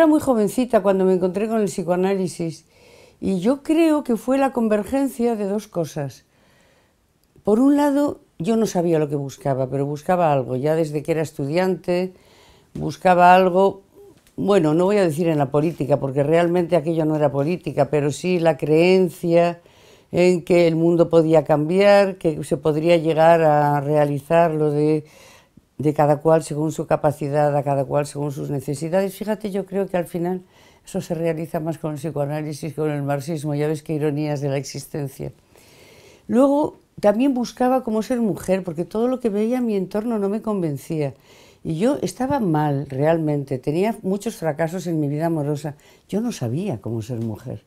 era muy jovencita cuando me encontré con el psicoanálisis y yo creo que fue la convergencia de dos cosas. Por un lado, yo no sabía lo que buscaba, pero buscaba algo. Ya desde que era estudiante, buscaba algo, bueno, no voy a decir en la política, porque realmente aquello no era política, pero sí la creencia en que el mundo podía cambiar, que se podría llegar a realizar lo de cada cual según su capacidad, a cada cual según sus necesidades. Fíjate, yo creo que al final eso se realiza más con el psicoanálisis que con el marxismo. Ya ves qué ironías de la existencia. Luego también buscaba cómo ser mujer, porque todo lo que veía en mi entorno no me convencía. Y yo estaba mal, realmente. Tenía muchos fracasos en mi vida amorosa. Yo no sabía cómo ser mujer.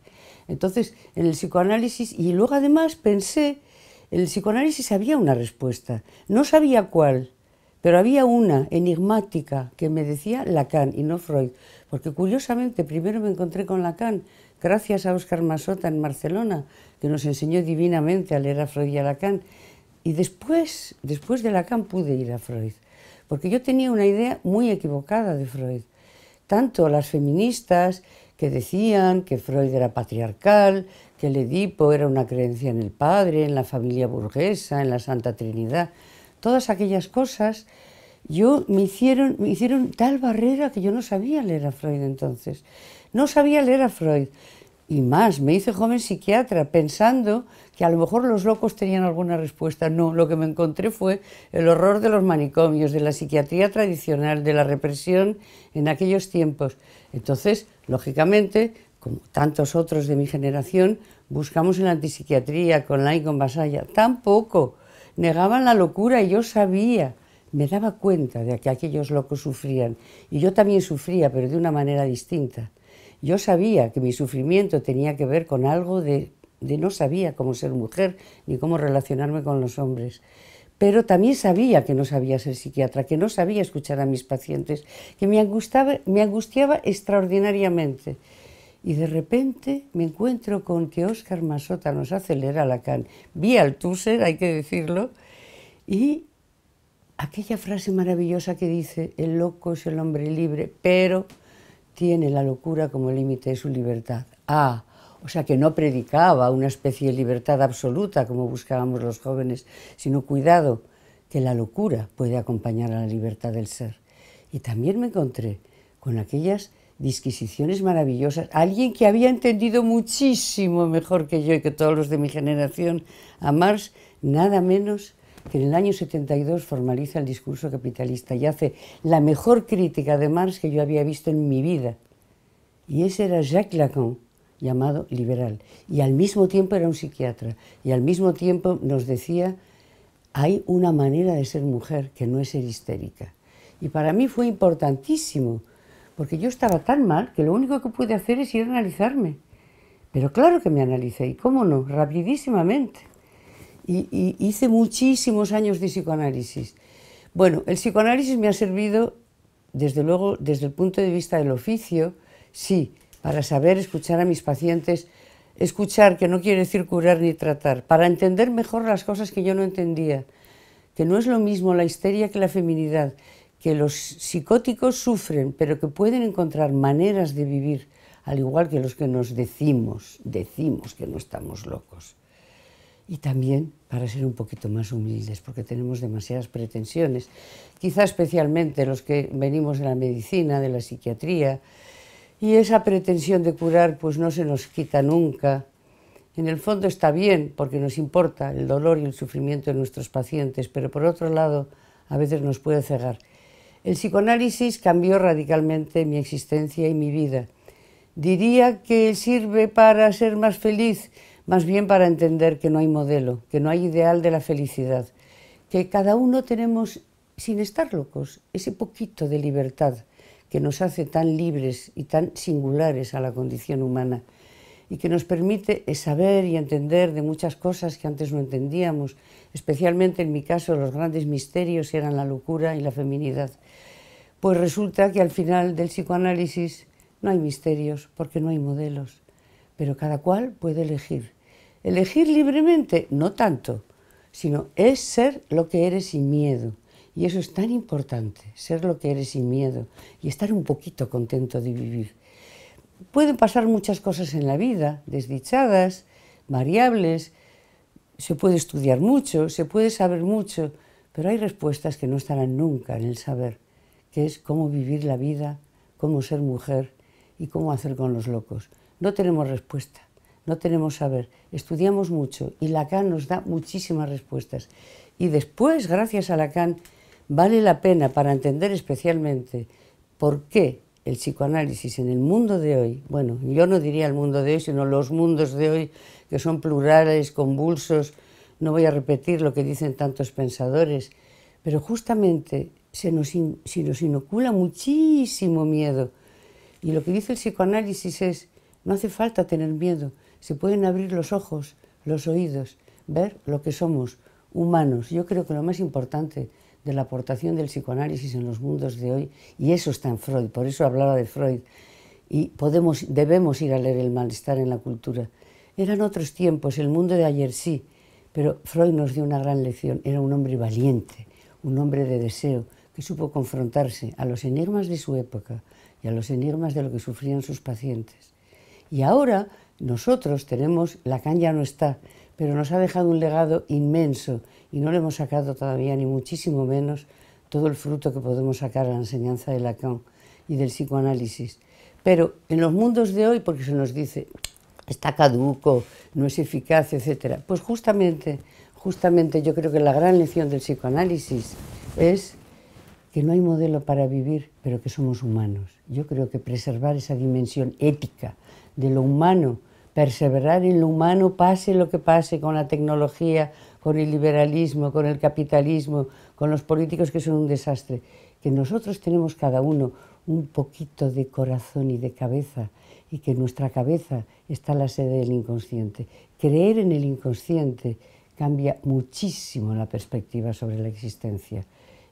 Entonces, en el psicoanálisis, y luego además pensé, en el psicoanálisis había una respuesta. No sabía cuál, pero había una enigmática que me decía Lacan y no Freud. Porque curiosamente, primero me encontré con Lacan, gracias a Óscar Masota en Barcelona, que nos enseñó divinamente a leer a Freud y a Lacan. Y después de Lacan pude ir a Freud, porque yo tenía una idea muy equivocada de Freud. Tanto las feministas que decían que Freud era patriarcal, que el Edipo era una creencia en el padre, en la familia burguesa, en la Santa Trinidad, todas aquellas cosas me hicieron tal barrera que yo no sabía leer a Freud entonces. No sabía leer a Freud. Y más, me hice joven psiquiatra pensando que a lo mejor los locos tenían alguna respuesta. No, lo que me encontré fue el horror de los manicomios, de la psiquiatría tradicional, de la represión en aquellos tiempos. Entonces, lógicamente, como tantos otros de mi generación, buscamos en la antipsiquiatría con Laing, con Basalla. Tampoco, negaban la locura y yo sabía, me daba cuenta de que aquellos locos sufrían. Y yo también sufría, pero de una manera distinta. Yo sabía que mi sufrimiento tenía que ver con algo de no sabía cómo ser mujer ni cómo relacionarme con los hombres. Pero también sabía que no sabía ser psiquiatra, que no sabía escuchar a mis pacientes, que me angustiaba extraordinariamente. Y de repente me encuentro con que Óscar Masota nos hace leer a Lacan, vía Althusser, hay que decirlo, y aquella frase maravillosa que dice: el loco es el hombre libre, pero tiene la locura como límite de su libertad. O sea que no predicaba una especie de libertad absoluta como buscábamos los jóvenes, sino cuidado, que la locura puede acompañar a la libertad del ser. Y también me encontré con aquellas disquisiciones maravillosas, alguien que había entendido muchísimo mejor que yo y que todos los de mi generación a Marx, nada menos que en el año 72 formaliza el discurso capitalista y hace la mejor crítica de Marx que yo había visto en mi vida. Y ese era Jacques Lacan, llamado liberal. Y al mismo tiempo era un psiquiatra. Y al mismo tiempo nos decía: hay una manera de ser mujer que no es ser histérica. Y para mí fue importantísimo, porque yo estaba tan mal que lo único que pude hacer es ir a analizarme. Pero claro que me analicé, y cómo no, rapidísimamente. Y hice muchísimos años de psicoanálisis. Bueno, el psicoanálisis me ha servido, desde luego, desde el punto de vista del oficio, sí, para saber escuchar a mis pacientes, escuchar, que no quiere decir curar ni tratar, para entender mejor las cosas que yo no entendía, que no es lo mismo la histeria que la feminidad, que los psicóticos sufren, pero que pueden encontrar maneras de vivir, al igual que los que nos decimos que no estamos locos. Y también para ser un poquito más humildes, porque tenemos demasiadas pretensiones, quizá especialmente los que venimos de la medicina, de la psiquiatría, y esa pretensión de curar pues no se nos quita nunca. En el fondo está bien, porque nos importa el dolor y el sufrimiento de nuestros pacientes, pero por otro lado a veces nos puede cegar. El psicoanálisis cambió radicalmente mi existencia y mi vida. Diría que sirve para ser más feliz, más bien para entender que no hay modelo, que no hay ideal de la felicidad, que cada uno tenemos, sin estar locos, ese poquito de libertad que nos hace tan libres y tan singulares a la condición humana y que nos permite saber y entender de muchas cosas que antes no entendíamos, especialmente en mi caso los grandes misterios eran la locura y la feminidad. Pues resulta que al final del psicoanálisis no hay misterios porque no hay modelos, pero cada cual puede elegir. Elegir libremente, no tanto, sino es ser lo que eres sin miedo. Y eso es tan importante, ser lo que eres sin miedo y estar un poquito contento de vivir. pueden pasar muchas cosas en la vida, desdichadas, variables, se puede estudiar mucho, se puede saber mucho, pero hay respuestas que no estarán nunca en el saber, que es cómo vivir la vida, cómo ser mujer y cómo hacer con los locos. No tenemos respuesta, no tenemos saber, estudiamos mucho y Lacan nos da muchísimas respuestas. Y después, gracias a Lacan, vale la pena para entender especialmente por qué el psicoanálisis en el mundo de hoy, bueno, yo no diría el mundo de hoy, sino los mundos de hoy, que son plurales, convulsos, no voy a repetir lo que dicen tantos pensadores, pero justamente se nos inocula muchísimo miedo. Y lo que dice el psicoanálisis es, no hace falta tener miedo, se pueden abrir los ojos, los oídos, ver lo que somos, humanos. Yo creo que lo más importante de la aportación del psicoanálisis en los mundos de hoy, y eso está en Freud, por eso hablaba de Freud, y debemos ir a leer El malestar en la cultura. Eran otros tiempos, el mundo de ayer sí, pero Freud nos dio una gran lección, era un hombre valiente, un hombre de deseo, que supo confrontarse a los enigmas de su época y a los enigmas de lo que sufrían sus pacientes. Y ahora nosotros tenemos, Lacan ya no está, pero nos ha dejado un legado inmenso y no le hemos sacado todavía, ni muchísimo menos, todo el fruto que podemos sacar a la enseñanza de Lacan y del psicoanálisis. Pero en los mundos de hoy, porque se nos dice, está caduco, no es eficaz, etc. Pues justamente yo creo que la gran lección del psicoanálisis es que no hay modelo para vivir, pero que somos humanos. Yo creo que preservar esa dimensión ética de lo humano, perseverar en lo humano, pase lo que pase con la tecnología, con el liberalismo, con el capitalismo, con los políticos que son un desastre, que nosotros tenemos cada uno un poquito de corazón y de cabeza, y que en nuestra cabeza está la sede del inconsciente. Creer en el inconsciente cambia muchísimo la perspectiva sobre la existencia.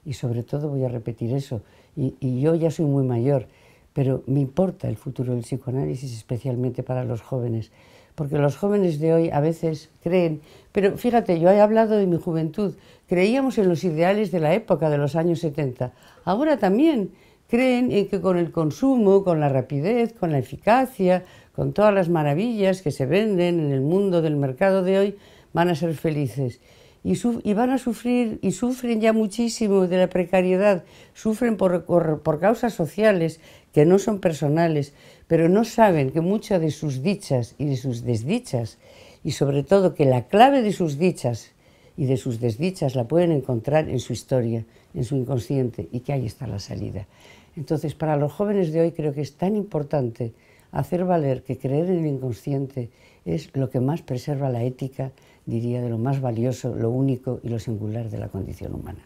Y sobre todo voy a repetir eso, y yo ya soy muy mayor, pero me importa el futuro del psicoanálisis, especialmente para los jóvenes, porque los jóvenes de hoy a veces creen, pero fíjate, yo he hablado de mi juventud, creíamos en los ideales de la época de los años 70, ahora también creen en que con el consumo, con la rapidez, con la eficacia, con todas las maravillas que se venden en el mundo del mercado de hoy, van a ser felices. Y van a sufrir, y sufren ya muchísimo de la precariedad, sufren por causas sociales que no son personales, pero no saben que muchas de sus dichas y de sus desdichas, y sobre todo que la clave de sus dichas y de sus desdichas la pueden encontrar en su historia, en su inconsciente, y que ahí está la salida. Entonces, para los jóvenes de hoy creo que es tan importante hacer valer que creer en el inconsciente es lo que más preserva la ética, diría, de lo más valioso, lo único y lo singular de la condición humana.